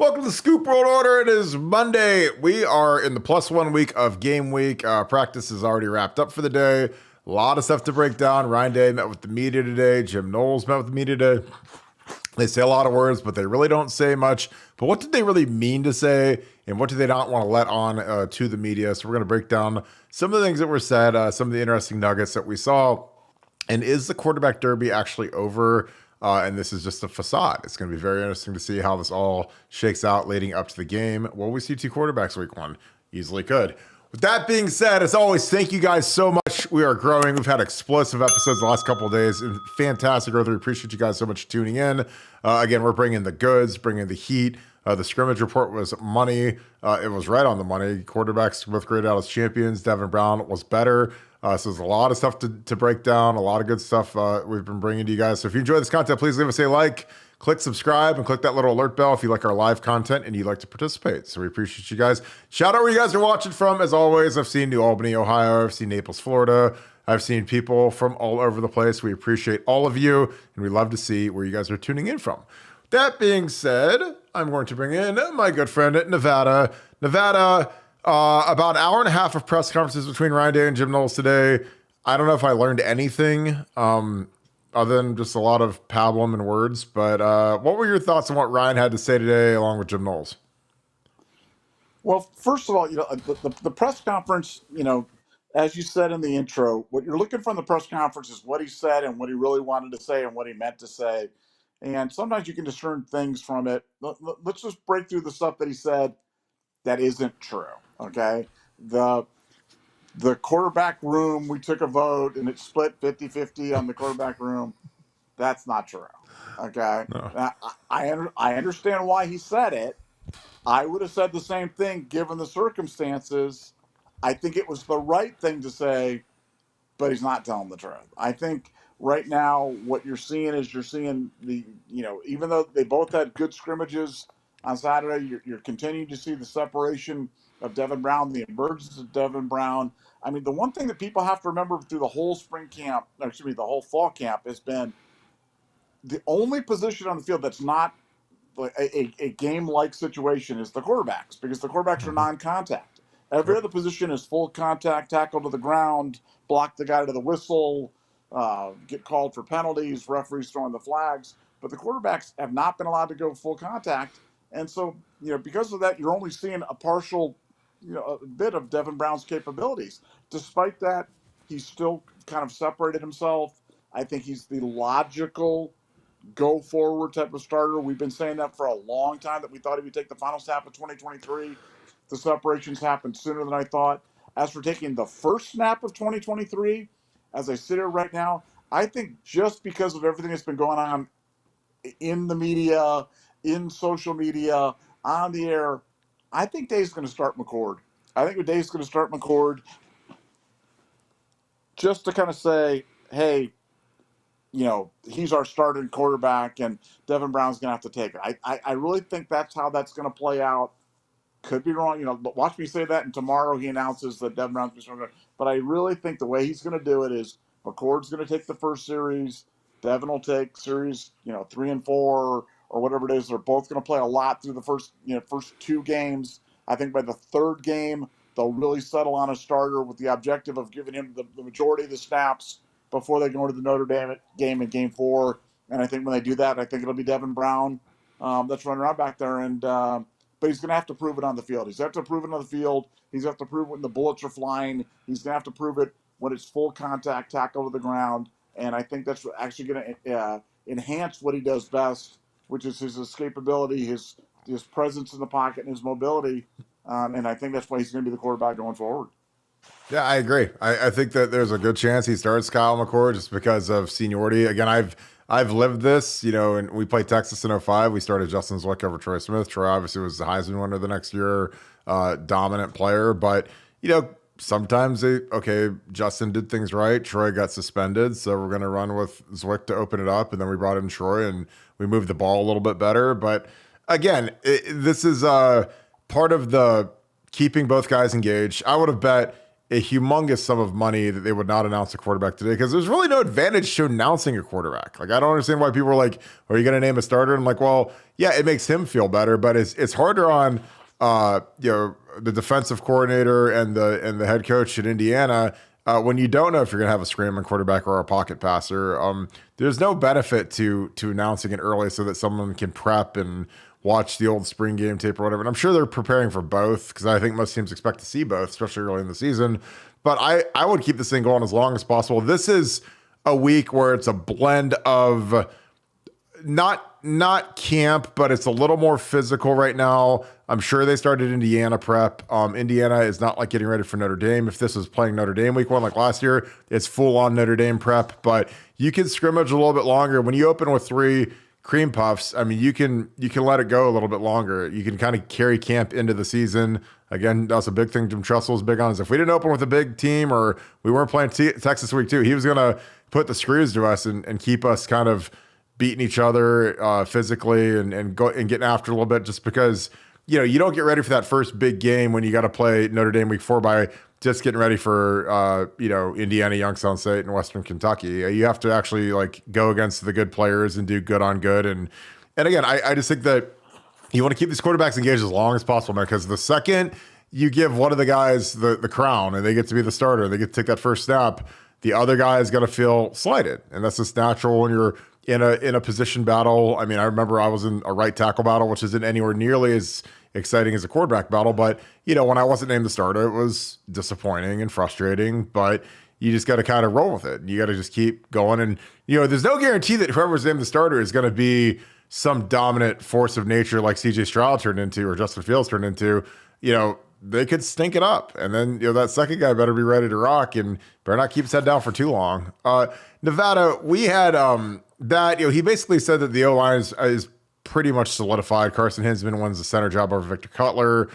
Welcome to the Scoop World Order. It is Monday. We are in the +1 week of game week. Practice is already wrapped up for the day. A lot of stuff to break down. Ryan Day met with the media today. Jim Knowles met with the media today. They say a lot of words, but they really don't say much. But what did they really mean to say, and what do they not want to let on to the media? So we're going to break down some of the things that were said, some of the interesting nuggets that we saw. And is the quarterback derby actually over? And this is just a facade. It's going to be very interesting to see how this all shakes out leading up to the game. Will we see two quarterbacks week one? Easily could. With that being said, as always, thank you guys so much. We are growing. We've had explosive episodes the last couple of days. And fantastic growth. We appreciate you guys so much tuning in. Again, we're bringing the goods, bringing the heat. The scrimmage report was money. It was right on the money. Quarterbacks both graded out as champions. Devin Brown was better. So there's a lot of stuff to break down, a lot of good stuff we've been bringing to you guys. So if you enjoy this content, please leave us a like, click subscribe, and click that little alert bell if you like our live content and you'd like to participate. So we appreciate you guys. Shout out where you guys are watching from. As always, I've seen New Albany, Ohio. I've seen Naples, Florida. I've seen people from all over the place. We appreciate all of you, and we love to see where you guys are tuning in from. That being said, I'm going to bring in my good friend Nevada. Nevada, about an hour and a half of press conferences between Ryan Day and Jim Knowles today. I don't know if I learned anything other than just a lot of pablum and words, but what were your thoughts on what Ryan had to say today along with Jim Knowles? Well, first of all, the press conference, as you said in the intro, what you're looking for in the press conference is what he said and what he really wanted to say and what he meant to say. And sometimes you can discern things from it. Let's just break through the stuff that he said that isn't true. Okay. The quarterback room, we took a vote and it split 50-50 on the quarterback room. That's not true. Okay. No. Now, I understand why he said it. I would have said the same thing given the circumstances. I think it was the right thing to say, but he's not telling the truth. I think right now what you're seeing is even though they both had good scrimmages on Saturday, you're continuing to see the separation of Devin Brown, the emergence of Devin Brown. I mean, the one thing that people have to remember through the whole the whole fall camp has been the only position on the field that's not a game-like situation is the quarterbacks, because the quarterbacks are non-contact. Every other position is full contact, tackle to the ground, block the guy to the whistle, get called for penalties, referees throwing the flags. But the quarterbacks have not been allowed to go full contact. And so, because of that, you're only seeing a partial, a bit of Devin Brown's capabilities. Despite that, he's still kind of separated himself. I think he's the logical go forward type of starter. We've been saying that for a long time, that we thought he would take the final snap of 2023. The separations happened sooner than I thought. As for taking the first snap of 2023, as I sit here right now, I think just because of everything that's been going on in the media, in social media, on the air, I think Dave's going to start McCord. I think Dave's going to start McCord just to kind of say, hey, he's our starting quarterback and Devin Brown's going to have to take it. I really think that's how that's going to play out. Could be wrong, but watch me say that, and tomorrow he announces that Devin Brown's going to. But I really think the way he's going to do it is McCord's going to take the first series, Devin will take series, 3 and 4 or whatever it is. They're both going to play a lot through the first two games. I think by the third game they'll really settle on a starter with the objective of giving him the majority of the snaps before they go into the Notre Dame game in Game 4. And I think when they do that, I think it'll be Devin Brown that's running around back there. And but he's going to have to prove it on the field. He's going to have to prove it on the field. He's going to have to prove it when the bullets are flying. He's going to have to prove it when it's full contact, tackle to the ground. And I think that's actually going to enhance what he does best, which is his escapability, his presence in the pocket, and his mobility. And I think that's why he's going to be the quarterback going forward. Yeah, I agree. I think that there's a good chance he starts Kyle McCord just because of seniority. Again, I've lived this, and we played Texas in 05. We started Justin Zwick over Troy Smith. Troy obviously was the Heisman winner the next year, dominant player. But, sometimes Justin did things right. Troy got suspended, so we're going to run with Zwick to open it up. And then we brought in Troy, and we moved the ball a little bit better. But, again, this is part of the keeping both guys engaged. I would have bet a humongous sum of money that they would not announce a quarterback today because there's really no advantage to announcing a quarterback. Like, I don't understand why people are like, are you going to name a starter? And I'm like, well, yeah, it makes him feel better, but it's harder on, the defensive coordinator and the head coach in Indiana when you don't know if you're going to have a scrambling quarterback or a pocket passer. There's no benefit to announcing it early so that someone can prep and watch the old spring game tape or whatever. And I'm sure they're preparing for both because I think most teams expect to see both, especially early in the season. But I would keep this thing going as long as possible. This is a week where it's a blend of not camp, but it's a little more physical right now. I'm sure they started Indiana prep. Indiana is not like getting ready for Notre Dame. If this was playing Notre Dame week 1 like last year, it's full on Notre Dame prep, but you can scrimmage a little bit longer. When you open with 3 cream puffs, I mean, you can let it go a little bit longer. You can kind of carry camp into the season. Again, that's a big thing Jim Tressel was big on, is if we didn't open with a big team or we weren't playing Texas week 2, he was going to put the screws to us and keep us kind of beating each other physically and getting after a little bit, just because, you don't get ready for that first big game when you got to play Notre Dame week 4 by just getting ready for, Indiana, Youngstown State, and Western Kentucky. You have to actually like go against the good players and do good on good. And again, I just think that you want to keep these quarterbacks engaged as long as possible, man, because the second you give one of the guys the crown and they get to be the starter, they get to take that first snap, the other guy is going to feel slighted. And that's just natural when you're in a position battle. I mean, I remember I was in a right tackle battle, which isn't anywhere nearly as exciting as a quarterback battle. But, when I wasn't named the starter, it was disappointing and frustrating, but you just got to kind of roll with it. You got to just keep going. And, there's no guarantee that whoever's named the starter is going to be some dominant force of nature like CJ Stroud turned into or Justin Fields turned into. They could stink it up. And then, that second guy better be ready to rock and better not keep his head down for too long. Nevada, we had that, he basically said that the O-line is pretty much solidified. Carson Hinsman wins the center job over Victor Cutler.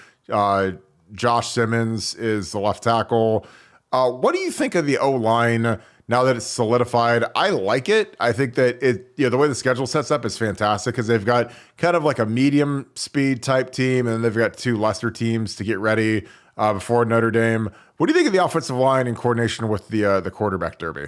Josh Simmons is the left tackle. What do you think of the O-line now that it's solidified? I like it. I think that the way the schedule sets up is fantastic because they've got kind of like a medium speed type team, and then they've got 2 lesser teams to get ready before Notre Dame. What do you think of the offensive line in coordination with the quarterback derby?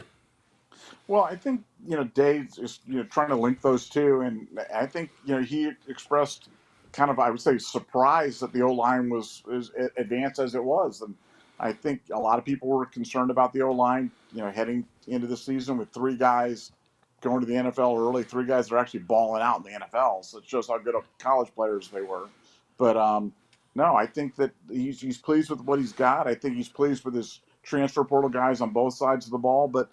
Well, I think, Dave is, trying to link those two. And I think, he expressed kind of, I would say, surprise that the O-line was as advanced as it was. And I think a lot of people were concerned about the O-line, heading into the season with 3 guys going to the NFL early, 3 guys that are actually balling out in the NFL. So it shows how good of college players they were. But no, I think that he's pleased with what he's got. I think he's pleased with his transfer portal guys on both sides of the ball. But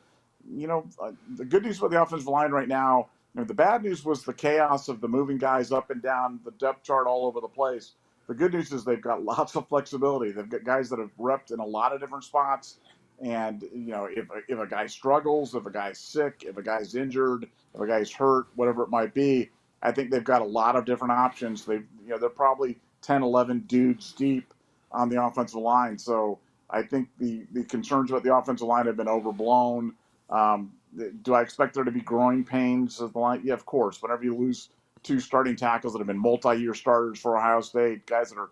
the good news about the offensive line right now, the bad news was the chaos of the moving guys up and down the depth chart all over the place. The good news is they've got lots of flexibility. They've got guys that have repped in a lot of different spots. And, if a guy struggles, if a guy's sick, if a guy's injured, if a guy's hurt, whatever it might be, I think they've got a lot of different options. They're probably 10, 11 dudes deep on the offensive line. So I think the concerns about the offensive line have been overblown. Do I expect there to be growing pains at the line? Yeah, of course. Whenever you lose 2 starting tackles that have been multi-year starters for Ohio State, guys that are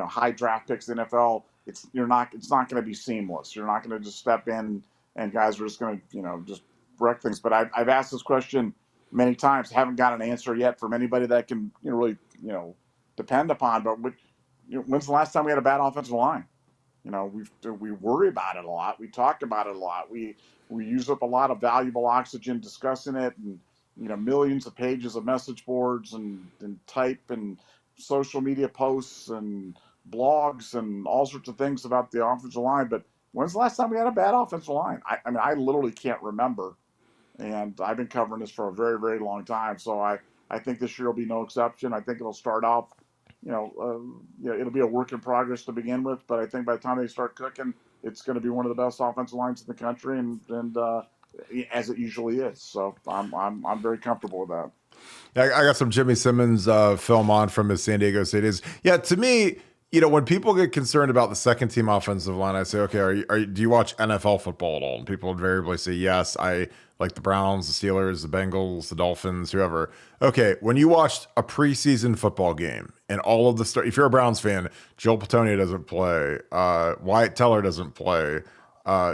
high draft picks in the NFL, it's not going to be seamless. You're not going to just step in and guys are just going to just wreck things. But I've asked this question many times, haven't got an answer yet from anybody that I can really depend upon. But when's the last time we had a bad offensive line? We worry about it a lot. We talk about it a lot. We use up a lot of valuable oxygen discussing it, and millions of pages of message boards and type and social media posts and blogs and all sorts of things about the offensive line. But when's the last time we had a bad offensive line? I mean, I literally can't remember, and I've been covering this for a very, very long time. So I think this year will be no exception. I think it'll start off. It'll be a work in progress to begin with, but I think by the time they start cooking, it's going to be one of the best offensive lines in the country, and as it usually is. So I'm very comfortable with that. Yeah, I got some Jimmy Simmons film on from his San Diego State days. Yeah, to me, when people get concerned about the second team offensive line, I say, okay, do you watch NFL football at all? And people invariably say, yes, I like the Browns, the Steelers, the Bengals, the Dolphins, whoever. Okay, when you watched a preseason football game and all of the if you're a Browns fan, Joel Patonia doesn't play, Wyatt Teller doesn't play,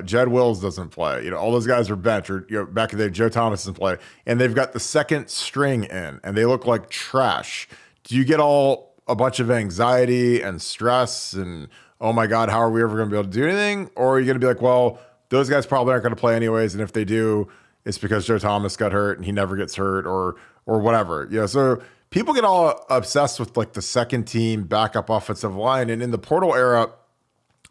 Jed Wills doesn't play. All those guys are bench, or back in the day, Joe Thomas doesn't play, and they've got the second string in, and they look like trash. Do you get a bunch of anxiety and stress and, oh my God, how are we ever going to be able to do anything? Or are you going to be like, well, those guys probably aren't going to play anyways, and if they do, it's because Joe Thomas got hurt and he never gets hurt, or whatever. So people get all obsessed with like the second team backup offensive line, and in the portal era,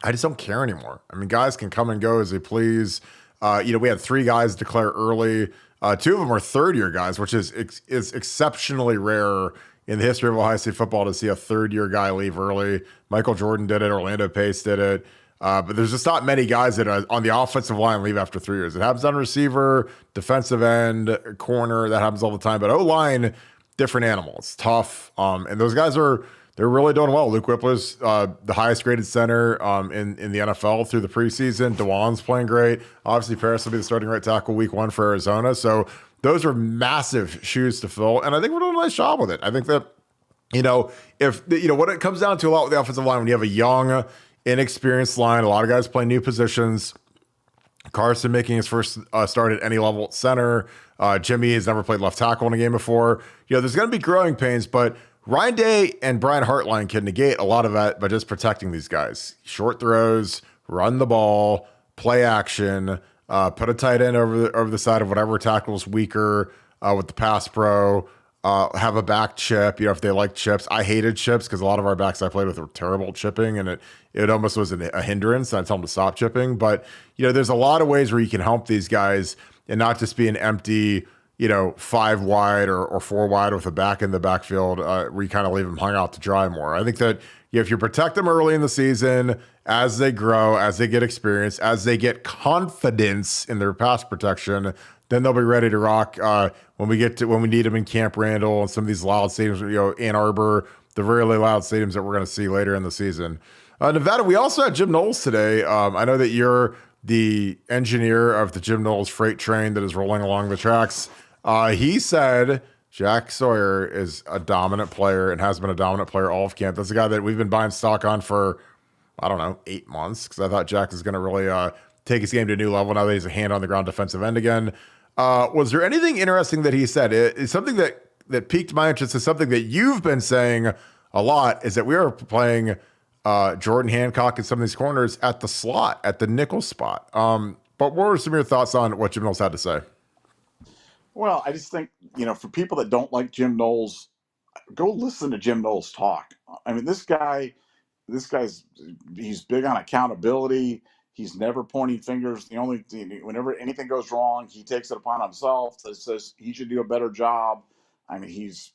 I just don't care anymore. I mean, guys can come and go as they please. We had 3 guys declare early. 2 of them are third-year guys, which is exceptionally rare in the history of Ohio State football to see a third-year guy leave early. Michael Jordan did it. Orlando Pace did it. But there's just not many guys that are on the offensive line leave after 3 years. It happens on receiver, defensive end, corner. That happens all the time. But O-line, different animal. It's tough. And those guys they're really doing well. Luke Whippler's the highest graded center in the NFL through the preseason. DeJuan's playing great. Obviously, Paris will be the starting right tackle week 1 for Arizona. So those are massive shoes to fill. And I think we're doing a nice job with it. I think that, if, what it comes down to a lot with the offensive line, when you have a young, inexperienced line, a lot of guys playing new positions, Carson making his first start at any level at center. Jimmy has never played left tackle in a game before. There's going to be growing pains, but Ryan Day and Brian Hartline can negate a lot of that by just protecting these guys. Short throws, run the ball, play action, put a tight end over the side of whatever tackle's weaker with the pass pro. Have a back chip, if they like chips. I hated chips because a lot of our backs I played with were terrible at chipping, and it almost was a hindrance. I tell them to stop chipping. But, there's a lot of ways where you can help these guys and not just be an empty, 5 wide or 4 wide with a back in the backfield where you kind of leave them hung out to dry more. I think that if you protect them early in the season, as they grow, as they get experience, as they get confidence in their pass protection, then they'll be ready to rock when we need them in Camp Randall and some of these loud stadiums, Ann Arbor, the really loud stadiums that we're going to see later in the season. Nevada, we also had Jim Knowles today. I know that you're the engineer of the Jim Knowles freight train that is rolling along the tracks. He said Jack Sawyer is a dominant player and has been a dominant player all of camp. That's a guy that we've been buying stock on for, 8 months, because I thought Jack is going to really take his game to a new level now that he's a hand-on-the-ground defensive end again. Was there anything interesting that he said? It's something that piqued my interest. Is something that you've been saying a lot, is that we are playing Jordan Hancock in some of these corners at the slot, at the nickel spot. But what were some of your thoughts on what Jim Knowles had to say? Well, I just think, for people that don't like Jim Knowles, go listen to Jim Knowles talk. I mean, this guy's big on accountability. He's never pointing fingers. Whenever anything goes wrong, he takes it upon himself. Says he should do a better job. I mean, he's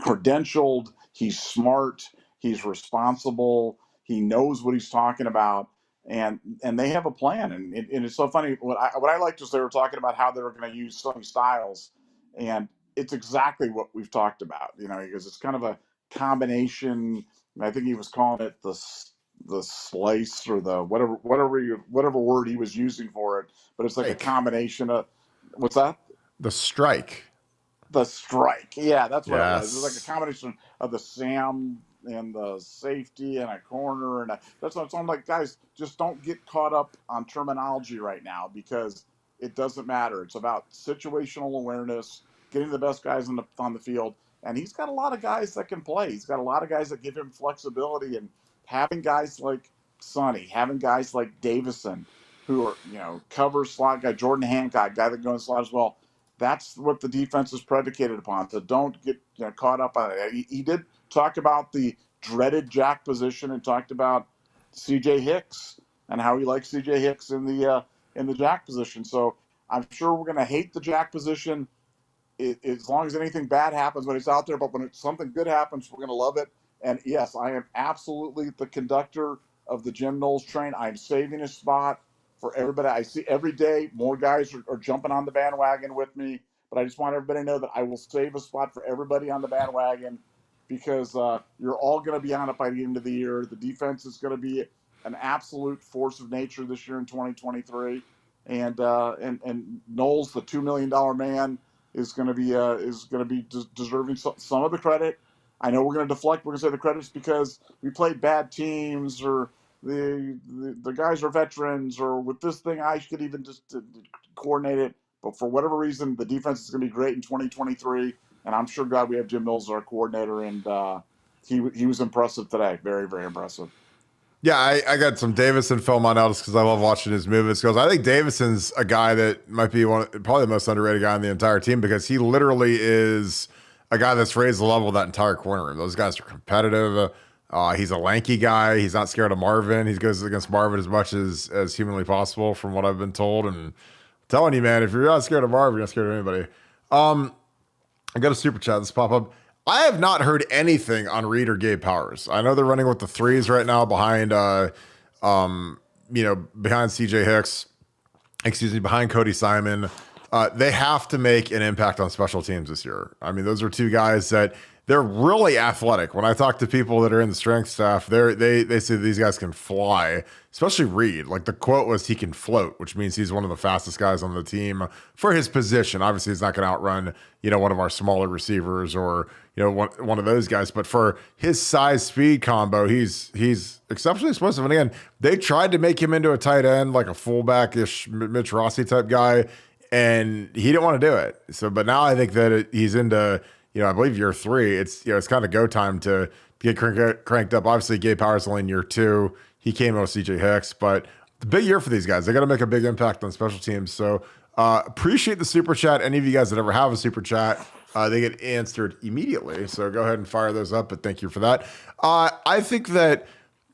credentialed. He's smart. He's responsible. He knows what he's talking about, and they have a plan. And it's so funny. What I liked was they were talking about how they were going to use Sonny Styles, and it's exactly what we've talked about. Because it's kind of a combination. I think he was calling it the slice or the whatever word he was using for it, but it's like a combination of what's that? The strike. The strike. Yeah, that's what Yes. it was. It was like a combination of the Sam and the safety and a corner, and that's what I'm like, guys, just don't get caught up on terminology right now, because it doesn't matter. It's about situational awareness, getting the best guys on the field. And he's got a lot of guys that can play. He's got a lot of guys that give him flexibility, and having guys like Sonny, having guys like Davison, who are, cover slot guy, Jordan Hancock, guy that goes slot as well. That's what the defense is predicated upon. So don't get caught up on it. He did talk about the dreaded jack position and talked about C.J. Hicks and how he likes C.J. Hicks in the jack position. So I'm sure we're going to hate the jack position as long as anything bad happens when it's out there. But when something good happens, we're going to love it. And yes, I am absolutely the conductor of the Jim Knowles train. I'm saving a spot for everybody. I see every day more guys are jumping on the bandwagon with me, but I just want everybody to know that I will save a spot for everybody on the bandwagon. because you're all going to be on it by the end of the year. The defense is going to be an absolute force of nature this year in 2023, and Knowles, the $2 million man, is going to be deserving some of the credit. I know we're going to deflect. We're going to say the credit's because we played bad teams, or the guys are veterans, or with this thing I could even just coordinate it. But for whatever reason, the defense is going to be great in 2023, and I'm sure God we have Jim Knowles as our coordinator, and he was impressive today. Very, very impressive. Yeah, I got some Davison film on Elvis because I love watching his movements. Because I think Davison's a guy that might be probably the most underrated guy on the entire team, because he literally is a guy that's raised the level of that entire corner room. Those guys are competitive. He's a lanky guy. He's not scared of Marvin. He goes against Marvin as much as humanly possible, from what I've been told. And I'm telling you, man, if you're not scared of Marvin, you're not scared of anybody. I got a super chat. This pop up. I have not heard anything on Reed or Gabe Powers. I know they're running with the threes right now behind, behind CJ Hicks, behind Cody Simon. They have to make an impact on special teams this year. I mean, those are two guys that they're really athletic. When I talk to people that are in the strength staff, they say these guys can fly, especially Reed. Like, the quote was, he can float, which means he's one of the fastest guys on the team for his position. Obviously, he's not going to outrun, one of our smaller receivers, or, one of those guys. But for his size speed combo, he's exceptionally explosive. And again, they tried to make him into a tight end, like a fullback-ish Mitch Rossi type guy, and he didn't want to do it. So, but now I think that he's into, I believe year 3. It's kind of go time to get cranked up. Obviously, Gabe Powers only in year 2. He came out with CJ Hicks, but the big year for these guys. They got to make a big impact on special teams. So appreciate the super chat. Any of you guys that ever have a super chat, they get answered immediately. So go ahead and fire those up. But thank you for that. I think that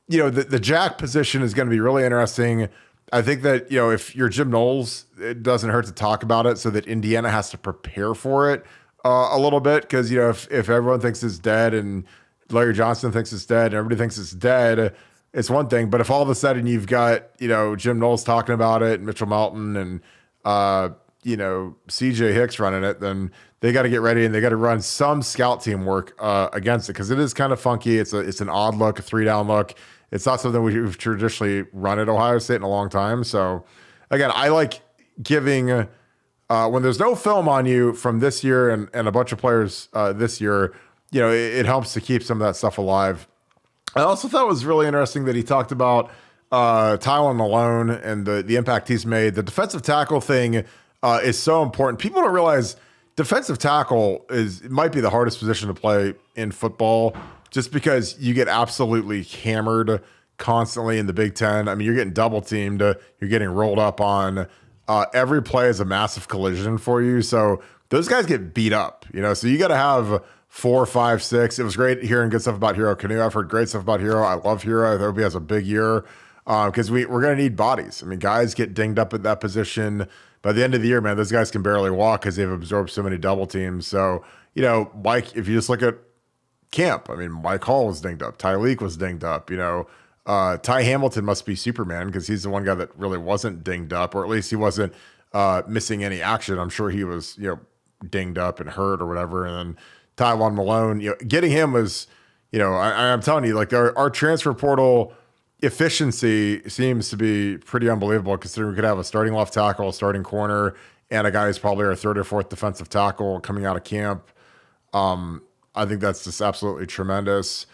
the jack position is going to be really interesting. I think that, if you're Jim Knowles, it doesn't hurt to talk about it so that Indiana has to prepare for it a little bit. Because, if everyone thinks it's dead and Larry Johnson thinks it's dead and everybody thinks it's dead, it's one thing. But if all of a sudden you've got, Jim Knowles talking about it, Mitchell Melton and, CJ Hicks running it, then they got to get ready and they got to run some scout team work against it, because it is kind of funky. It's an odd look, a 3-down look. It's not something we've traditionally run at Ohio State in a long time. So, again, I like giving when there's no film on you from this year and a bunch of players this year, it helps to keep some of that stuff alive. I also thought it was really interesting that he talked about Tylen Malone and the impact he's made. The defensive tackle thing is so important. People don't realize defensive tackle might be the hardest position to play in football, just because you get absolutely hammered constantly in the Big Ten. I mean, you're getting double teamed, you're getting rolled up on. Every play is a massive collision for you. So those guys get beat up, so you got to have 4, 5, 6. It was great hearing good stuff about Hero Canoe. I've heard great stuff about Hero. I love Hero. I hope he has a big year, because we're going to need bodies. I mean, guys get dinged up at that position. By the end of the year, man, those guys can barely walk because they've absorbed so many double teams. So, Mike, if you just look at camp, I mean, Mike Hall was dinged up. Tyleek was dinged up. Ty Hamilton must be Superman, because he's the one guy that really wasn't dinged up, or at least he wasn't missing any action. I'm sure he was, dinged up and hurt or whatever. And then Tylen Malone, getting him was, I'm telling you, like our transfer portal efficiency seems to be pretty unbelievable, considering we could have a starting left tackle, a starting corner, and a guy who's probably our 3rd or 4th defensive tackle coming out of camp. I think that's just absolutely tremendous.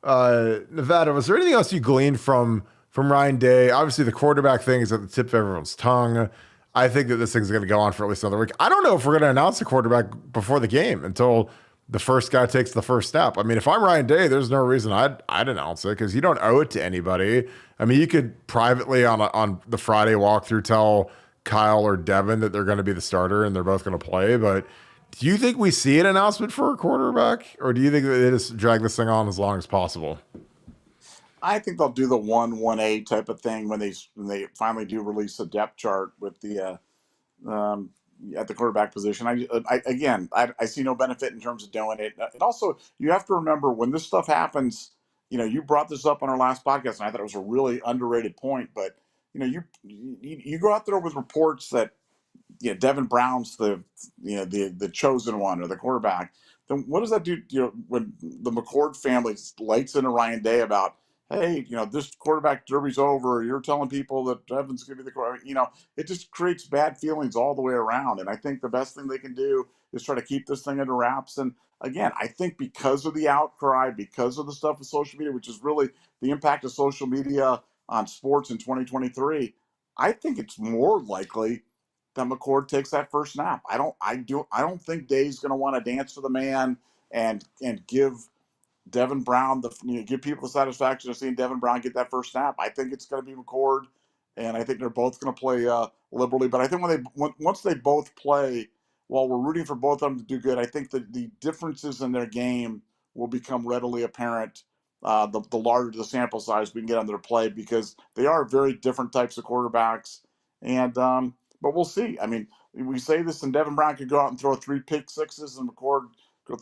Nevada, was there anything else you gleaned from Ryan Day? Obviously, the quarterback thing is at the tip of everyone's tongue. I think that this thing's going to go on for at least another week. I don't know if we're going to announce the quarterback before the game until the first guy takes the first step. I mean, if I'm Ryan Day, there's no reason I'd announce it, because you don't owe it to anybody. I mean, you could privately on the Friday walkthrough tell Kyle or Devin that they're going to be the starter and they're both going to play. But do you think we see an announcement for a quarterback, or do you think that they just drag this thing on as long as possible? I think they'll do the 1-1A type of thing when they finally do release a depth chart with the at the quarterback position. I see no benefit in terms of doing it. And also, you have to remember, when this stuff happens, you brought this up on our last podcast, and I thought it was a really underrated point. But you go out there with reports that Devin Brown's the chosen one, or the quarterback. then what does that do? When the McCord family lights into Ryan Day about, hey, this quarterback derby's over. You're telling people that Devin's going to be the quarterback. It just creates bad feelings all the way around. And I think the best thing they can do is try to keep this thing under wraps. And again, I think because of the outcry, because of the stuff with social media, which is really the impact of social media on sports in 2023, I think it's more likely that McCord takes that first snap. I don't think Day's going to want to dance for the man and give Devin Brown give people the satisfaction of seeing Devin Brown get that first snap. I think it's going to be McCord, and I think they're both going to play liberally. But I think once they both play, while we're rooting for both of them to do good, I think that the differences in their game will become readily apparent. The larger the sample size we can get on their play, because they are very different types of quarterbacks. And but we'll see. I mean, we say this, and Devin Brown could go out and throw 3 pick sixes, and McCord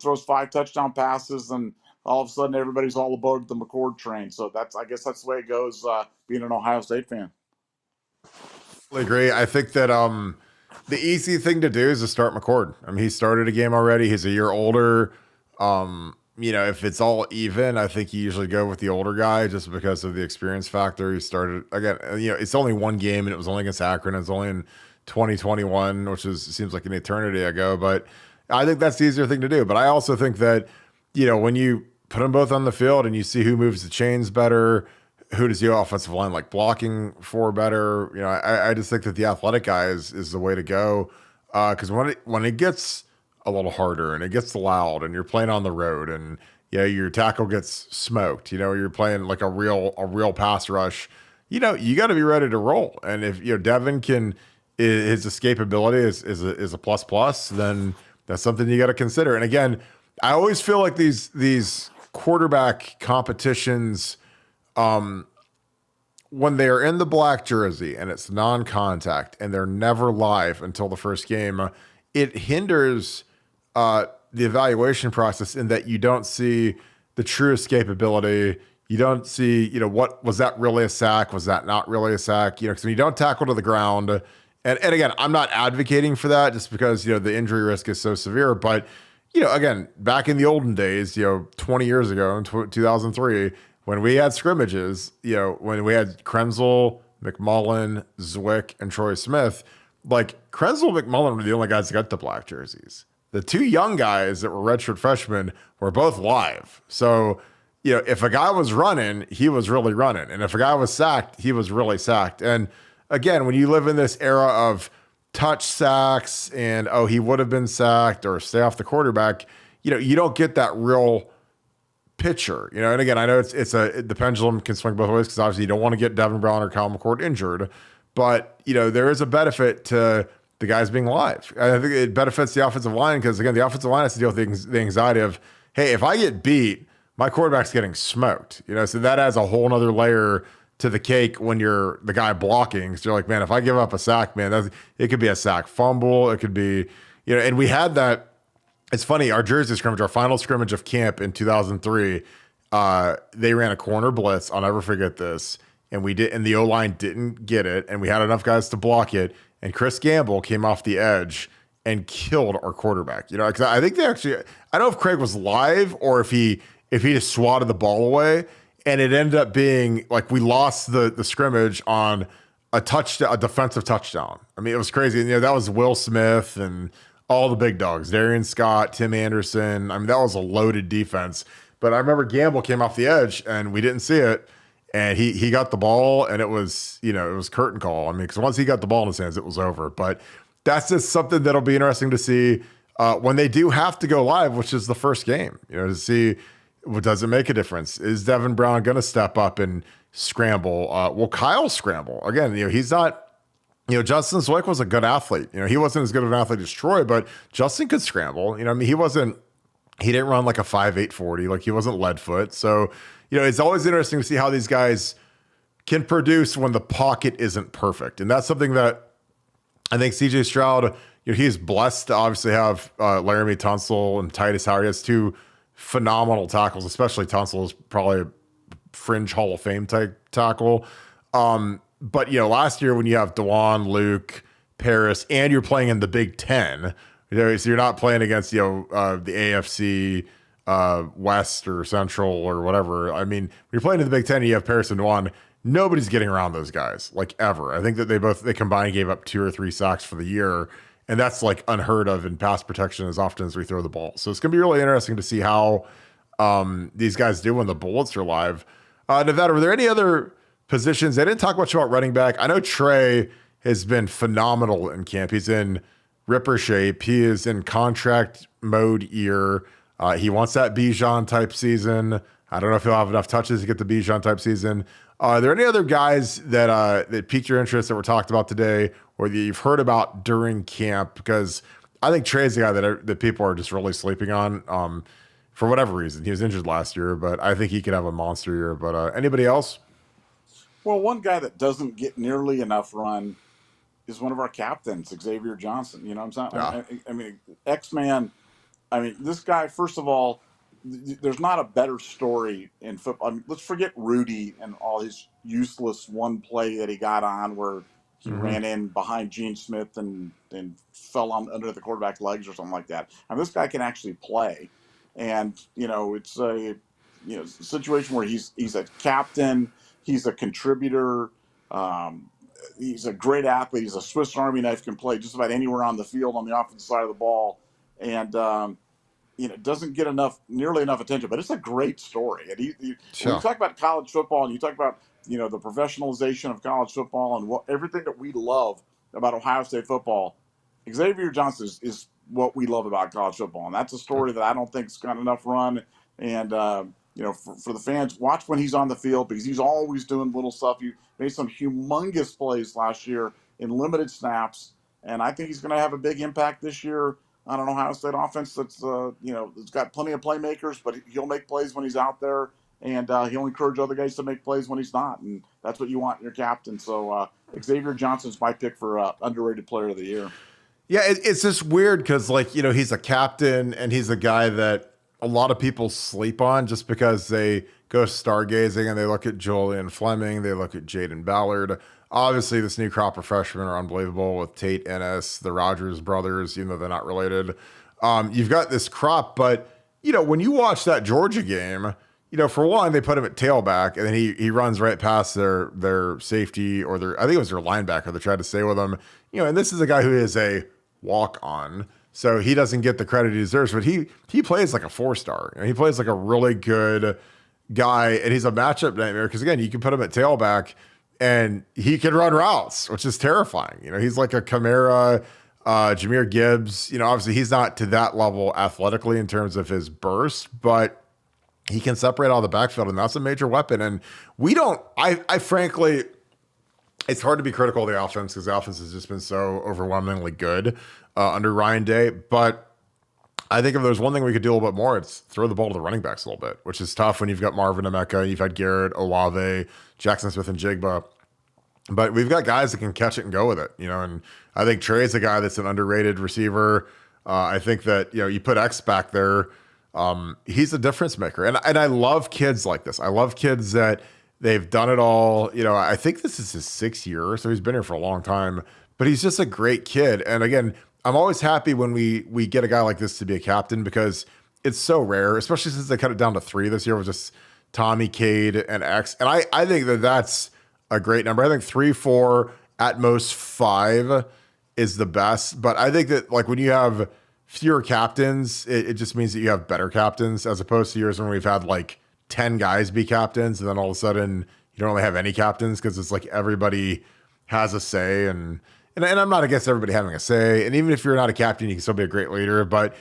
throws 5 touchdown passes, and all of a sudden everybody's all aboard the McCord train. So I guess that's the way it goes, being an Ohio State fan. I agree. I think that the easy thing to do is to start McCord. I mean, he started a game already. He's a year older. If it's all even, I think you usually go with the older guy just because of the experience factor. He started again. It's only one game, and it was only against Akron. It's only in 2021, which seems like an eternity ago. But I think that's the easier thing to do. But I also think that when you put them both on the field and you see who moves the chains better, who does the offensive line like blocking for better, I just think that the athletic guy is the way to go. Because when it gets a little harder and it gets loud and you're playing on the road and your tackle gets smoked, you're playing like a real pass rush, you got to be ready to roll. And if Devin his escapability is a plus, then that's something you got to consider. And again, I always feel like these quarterback competitions, when they are in the black jersey and it's non-contact and they're never live until the first game, it hinders the evaluation process in that you don't see the true escapability. You don't see, what was that really a sack? Was that not really a sack? Because when you don't tackle to the ground, and again, I'm not advocating for that just because, the injury risk is so severe. But, again, back in the olden days, 20 years ago in 2003, when we had scrimmages, when we had Krenzel, McMullen, Zwick, and Troy Smith, like Krenzel and McMullen were the only guys that got the black jerseys. The 2 young guys that were redshirt freshmen were both live. So, if a guy was running, he was really running. And if a guy was sacked, he was really sacked. And again, when you live in this era of touch sacks and, he would have been sacked or stay off the quarterback, you don't get that real picture. And again, I know the pendulum can swing both ways because obviously you don't want to get Devin Brown or Kyle McCord injured, but there is a benefit to the guys being live. I think it benefits the offensive line because again, the offensive line has to deal with the anxiety of, hey, if I get beat, my quarterback's getting smoked. So that adds a whole nother layer to the cake when you're the guy blocking. So you're like, man, if I give up a sack, man, it could be a sack fumble. It could be, and we had that. It's funny, our Jersey scrimmage, our final scrimmage of camp in 2003, they ran a corner blitz. I'll never forget this. And the O-line didn't get it. And we had enough guys to block it. And Chris Gamble came off the edge and killed our quarterback. Because I think I don't know if Craig was live or if he just swatted the ball away. And it ended up being like we lost the scrimmage on a defensive touchdown. I mean, it was crazy. And, that was Will Smith and all the big dogs, Darian Scott, Tim Anderson. I mean, that was a loaded defense. But I remember Gamble came off the edge and we didn't see it. And he got the ball and it was curtain call. I mean, because once he got the ball in his hands, it was over. But that's just something that'll be interesting to see when they do have to go live, which is the first game, to see does it make a difference? Is Devin Brown going to step up and scramble? Will Kyle scramble? Again, he's not, Justin Zwick was a good athlete. He wasn't as good of an athlete as Troy, but Justin could scramble. I mean, he didn't run like a 5.8 40, like he wasn't lead foot. So, it's always interesting to see how these guys can produce when the pocket isn't perfect. And that's something that I think CJ Stroud, he's blessed to obviously have Laramie Tunsil and Titus Howard. He has 2 phenomenal tackles, especially Tunsil is probably a fringe Hall of Fame type tackle. But, last year when you have DeJuan, Luke, Paris, and you're playing in the Big Ten, So you're not playing against, the AFC West or Central or whatever. I mean, when you're playing in the Big Ten, you have Paris and One. Nobody's getting around those guys like ever. I think that they combined gave up 2 or 3 sacks for the year, and that's like unheard of in pass protection as often as we throw the ball. So it's gonna be really interesting to see how these guys do when the bullets are live. Nevada, were there any other positions? They didn't talk much about running back. I know Trey has been phenomenal in camp. He's in ripper shape. He is in contract mode year. He wants that Bijan type season. I don't know if he'll have enough touches to get the Bijan type season. Are there any other guys that piqued your interest that were talked about today or that you've heard about during camp? Because I think Trey's the guy that people are just really sleeping on for whatever reason. He was injured last year, but I think he could have a monster year. But anybody else? Well, one guy that doesn't get nearly enough run is one of our captains, Xavier Johnson. You know what I'm saying? Yeah. I mean, X-Man. I mean, this guy, first of all, there's not a better story in football. I mean, let's forget Rudy and all his useless one play that he got on where he ran in behind Gene Smith and fell under the quarterback's legs or something like that. I mean, this guy can actually play. And, it's a situation where he's a captain, he's a contributor, he's a great athlete, he's a Swiss Army knife, can play just about anywhere on the field on the offensive side of the ball. And doesn't get nearly enough attention, but it's a great story. And when you talk about college football and you talk about, the professionalization of college football and everything that we love about Ohio State football, Xavier Johnson is what we love about college football. And that's a story that I don't think's got enough run. And, for the fans, watch when he's on the field because he's always doing little stuff. He made some humongous plays last year in limited snaps. And I think he's going to have a big impact this year on an Ohio State offense that's, it's got plenty of playmakers, but he'll make plays when he's out there, and he'll encourage other guys to make plays when he's not, and that's what you want in your captain. So Xavier Johnson's my pick for underrated player of the year. Yeah, it's just weird because, he's a captain, and he's a guy that a lot of people sleep on just because they go stargazing and they look at Julian Fleming, they look at Jaden Ballard. Obviously, this new crop of freshmen are unbelievable with Tate Ennis, the Rogers brothers, even though they're not related. You've got this crop, but, when you watch that Georgia game, for one, they put him at tailback, and then he runs right past their safety or I think it was their linebacker. They tried to stay with him. And this is a guy who is a walk-on, so he doesn't get the credit he deserves, but he plays like a 4-star. He plays like a really good guy, and he's a matchup nightmare because, again, you can put him at tailback, and he can run routes, which is terrifying. He's like a Kamara, Jahmyr Gibbs. Obviously he's not to that level athletically in terms of his burst, but he can separate out of the backfield, and that's a major weapon. And I frankly, it's hard to be critical of the offense because the offense has just been so overwhelmingly good under Ryan Day. But I think if there's one thing we could do a little bit more, it's throw the ball to the running backs a little bit, which is tough when you've got Marvin Emeka, you've had Garrett, Olave, Jackson Smith, and Jigba. But we've got guys that can catch it and go with it, and I think Trey's a guy that's an underrated receiver. I think that, you put X back there. He's a difference maker. And I love kids like this. I love kids that they've done it all. I think this is his 6th year, so he's been here for a long time, but he's just a great kid. And again, I'm always happy when we get a guy like this to be a captain because it's so rare, especially since they cut it down to 3 this year with just Tommy, Cade, and X. And I think that that's a great number. I think 3, 4, at most 5 is the best. But I think that when you have fewer captains, it just means that you have better captains as opposed to years when we've had 10 guys be captains and then all of a sudden you don't really have any captains because it's everybody has a say. And I'm not against everybody having a say. And even if you're not a captain, you can still be a great leader. But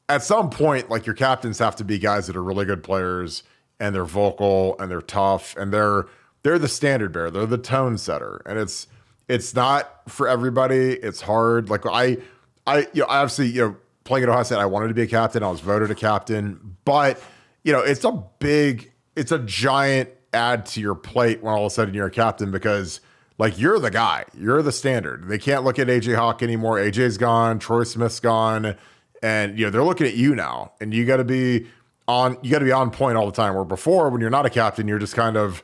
at some point, your captains have to be guys that are really good players and they're vocal and they're tough and they're the standard bearer. They're the tone setter. And it's not for everybody. It's hard. I obviously, playing at Ohio State, I wanted to be a captain. I was voted a captain. But, it's a giant add to your plate when all of a sudden you're a captain because you're the guy, you're the standard. They can't look at AJ Hawk anymore. AJ's gone, Troy Smith's gone, and they're looking at you now, and you got to be on point all the time. Where before, when you're not a captain, you're just kind of,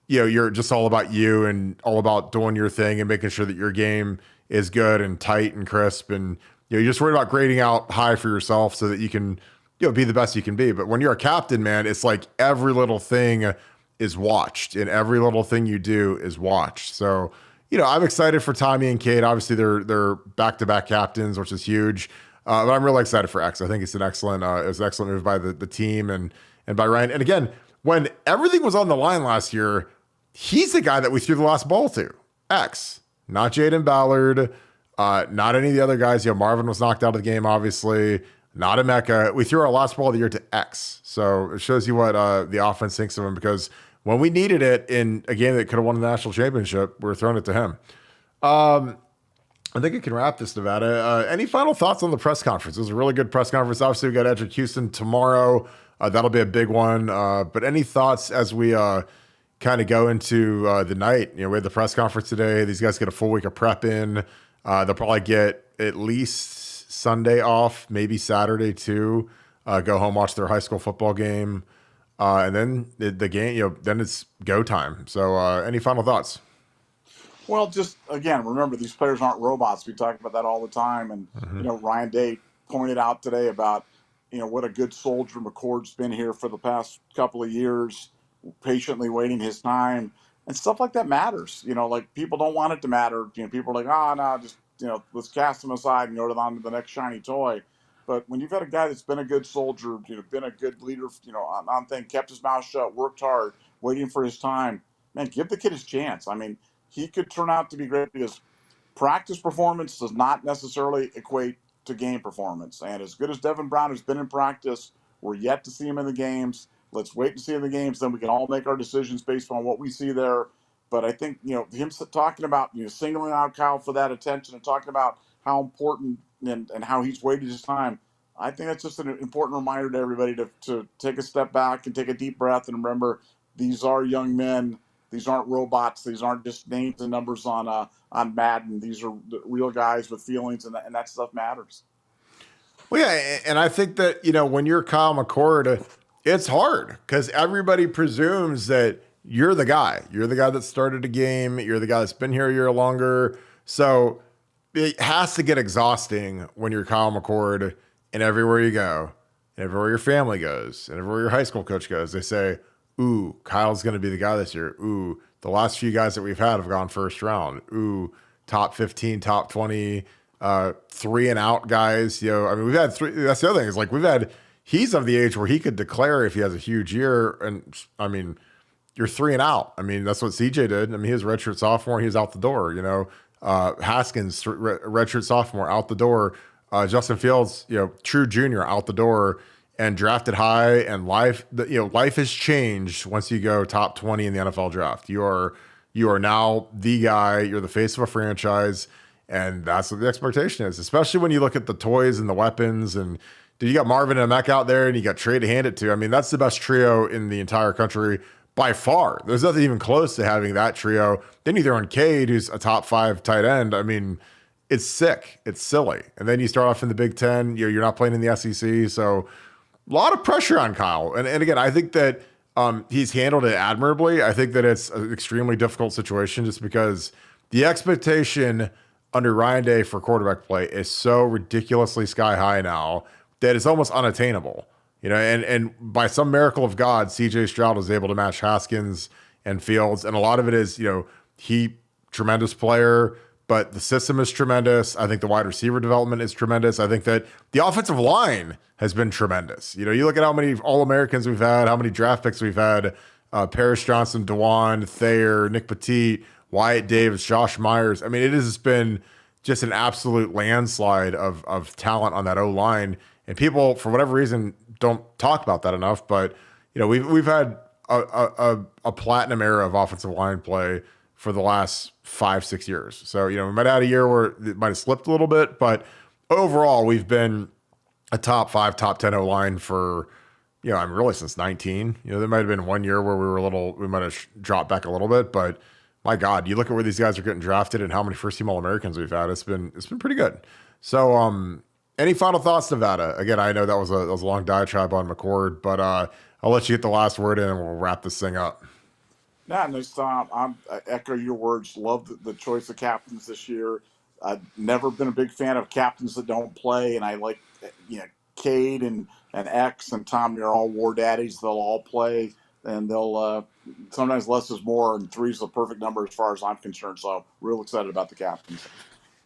you're just all about you and all about doing your thing and making sure that your game is good and tight and crisp, and you're just worried about grading out high for yourself so that you can, be the best you can be. But when you're a captain, man, it's like every little thing is watched and every little thing you do is watched. So, I'm excited for Tommy and Cade. Obviously, they're back-to-back captains, which is huge. But I'm really excited for X. I think it's an excellent, it was an excellent move by the team and by Ryan. And again, when everything was on the line last year, he's the guy that we threw the last ball to. X, not Jaden Ballard, not any of the other guys. Marvin was knocked out of the game, obviously. Not Emeka. We threw our last ball of the year to X. So it shows you what the offense thinks of him, because when we needed it in a game that could have won the national championship, we were throwing it to him. I think it can wrap this, Nevada. Any final thoughts on the press conference? It was a really good press conference. Obviously, we got Edric Houston tomorrow. That'll be a big one. But any thoughts as we kind of go into the night? We had the press conference today. These guys get a full week of prep in. They'll probably get at least Sunday off, maybe Saturday too. Go home, watch their high school football game. And then the game, then it's go time. So any final thoughts? Well, just again, remember, these players aren't robots. We talk about that all the time. And, Ryan Day pointed out today about, what a good soldier McCord's been here for the past couple of years, patiently waiting his time. And stuff like that matters. Like, people don't want it to matter. People are like, no, just, let's cast him aside and go on to the next shiny toy. But when you've got a guy that's been a good soldier, been a good leader, on thing, kept his mouth shut, worked hard, waiting for his time, man, give the kid his chance. I mean, he could turn out to be great, because practice performance does not necessarily equate to game performance. And as good as Devin Brown has been in practice, we're yet to see him in the games. Let's wait to see him in the games. Then we can all make our decisions based on what we see there. But I think, him talking about, singling out Kyle for that attention and talking about how important and how he's waited his time, I think that's just an important reminder to everybody to take a step back and take a deep breath and remember, these are young men. These aren't robots. These aren't just names and numbers on Madden. These are real guys with feelings, and that stuff matters. Well, yeah, and I think that, when you're Kyle McCord, it's hard because everybody presumes that you're the guy. You're the guy that started a game. You're the guy that's been here a year longer. So it has to get exhausting when you're Kyle McCord, and everywhere you go, and everywhere your family goes, and everywhere your high school coach goes, they say, ooh, Kyle's going to be the guy this year. Ooh, the last few guys that we've had have gone first round. Ooh, top 15, top 20, 3 and out guys. We've had 3. That's the other thing, is like he's of the age where he could declare if he has a huge year. And you're 3 and out. That's what CJ did. He was redshirt sophomore. He was out the door. Haskins, redshirt sophomore, out the door. Justin Fields, true junior, out the door. And drafted high, and life has changed once you go top 20 in the NFL draft. You are now the guy. You're the face of a franchise, and that's what the expectation is. Especially when you look at the toys and the weapons, and you got Marvin and Emeka out there, and you got Trey to hand it to. That's the best trio in the entire country by far. There's nothing even close to having that trio. Then you throw in Cade, who's a top 5 tight end. It's sick. It's silly. And then you start off in the Big Ten. You're not playing in the SEC, so. A lot of pressure on Kyle. And again, I think that he's handled it admirably. I think that it's an extremely difficult situation just because the expectation under Ryan Day for quarterback play is so ridiculously sky high now that it's almost unattainable. And by some miracle of God, CJ Stroud was able to match Haskins and Fields. And a lot of it is, he, tremendous player, but the system is tremendous. I think the wide receiver development is tremendous. I think that the offensive line has been tremendous. You look at how many All-Americans we've had, how many draft picks we've had, Paris Johnson, DeJuan, Thayer, Nick Petit, Wyatt Davis, Josh Myers. It has been just an absolute landslide of talent on that O-line. And people, for whatever reason, don't talk about that enough. But, we've had a platinum era of offensive line play for the last 5-6 years. So, we might have had a year where it might have slipped a little bit, but overall, we've been a top 5, top 10 O-line for, really since 19. There might have been one year where we might have dropped back a little bit, but my God, you look at where these guys are getting drafted and how many first-team All-Americans we've had. It's been pretty good. So, any final thoughts, Nevada? Again, I know that was a long diatribe on McCord, but I'll let you get the last word in and we'll wrap this thing up. Yeah, no, I echo your words. Love the choice of captains this year. I've never been a big fan of captains that don't play, and I like, Cade and X and Tom, they're all war daddies. They'll all play, and they'll sometimes less is more, and three's the perfect number as far as I'm concerned. So real excited about the captains.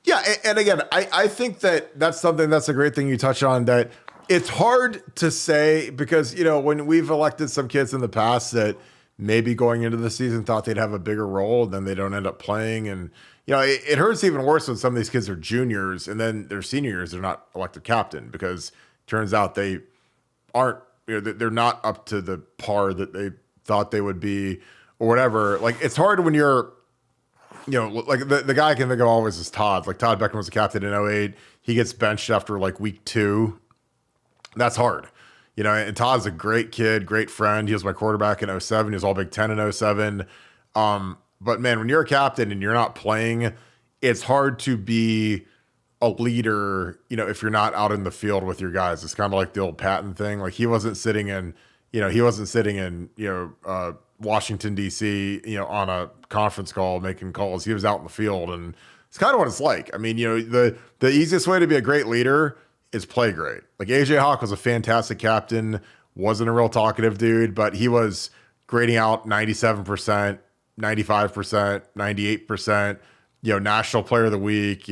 Yeah, and again, I think that's something that's a great thing you touch on, that it's hard to say because, when we've elected some kids in the past that maybe going into the season thought they'd have a bigger role, then they don't end up playing. And, it hurts even worse when some of these kids are juniors and then their senior years, they're not elected captain because it turns out they aren't, they're not up to the par that they thought they would be or whatever. Like, it's hard when you're, like the guy I can think of always is Todd. Like, Todd Beckham was a captain in 08. He gets benched after like week 2. That's hard. And Todd's a great kid, great friend. He was my quarterback in 07. He was all Big Ten in 07. But man, when you're a captain and you're not playing, it's hard to be a leader, if you're not out in the field with your guys. It's kind of like the old Patton thing. Like, he wasn't sitting in Washington, D.C., on a conference call making calls. He was out in the field, and it's kind of what it's like. I mean, the easiest way to be a great leader is play great. Like, AJ Hawk was a fantastic captain, wasn't a real talkative dude, but he was grading out 97%, 95%, 98%, national player of the week,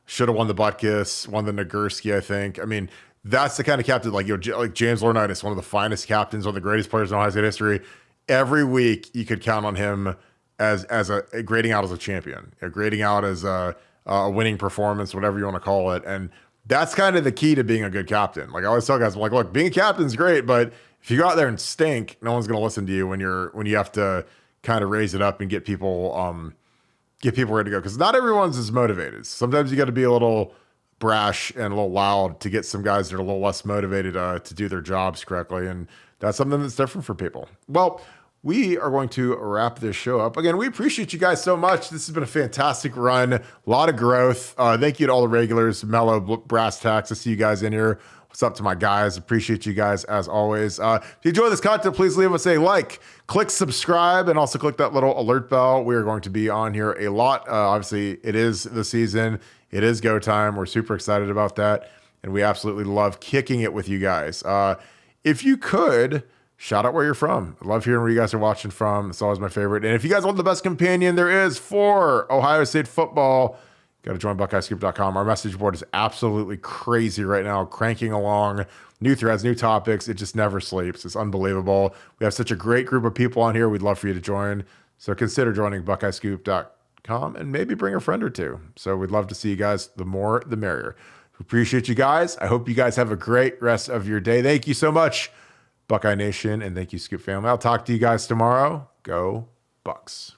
should have won the Butkus, won the Nagurski, I think. I mean, that's the kind of captain, like James Laurinaitis, one of the finest captains, one of the greatest players in Ohio State history. Every week you could count on him as a grading out as a champion, grading out as a winning performance, whatever you want to call it. And that's kind of the key to being a good captain. Like, I always tell guys, I'm like, look, being a captain is great, but if you go out there and stink, no one's going to listen to you when you have to kind of raise it up and get people ready to go. Because not everyone's as motivated. Sometimes you got to be a little brash and a little loud to get some guys that are a little less motivated to do their jobs correctly. And that's something that's different for people. Well, we are going to wrap this show up. Again, we appreciate you guys so much. This has been a fantastic run. A lot of growth. Thank you to all the regulars, Mellow, Brass Tacks. I see you guys in here. What's up to my guys? Appreciate you guys as always. If you enjoy this content, please leave us a like, click subscribe, and also click that little alert bell. We are going to be on here a lot. Obviously, it is the season. It is go time. We're super excited about that, and we absolutely love kicking it with you guys. If you could, shout out where you're from. I love hearing where you guys are watching from. It's always my favorite. And if you guys want the best companion there is for Ohio State football, got to join BuckeyeScoop.com. Our message board is absolutely crazy right now, cranking along. New threads, new topics. It just never sleeps. It's unbelievable. We have such a great group of people on here. We'd love for you to join. So consider joining BuckeyeScoop.com and maybe bring a friend or two. So we'd love to see you guys. The more, the merrier. We appreciate you guys. I hope you guys have a great rest of your day. Thank you so much, Buckeye Nation, and thank you, Scoop family. I'll talk to you guys tomorrow. Go Bucks.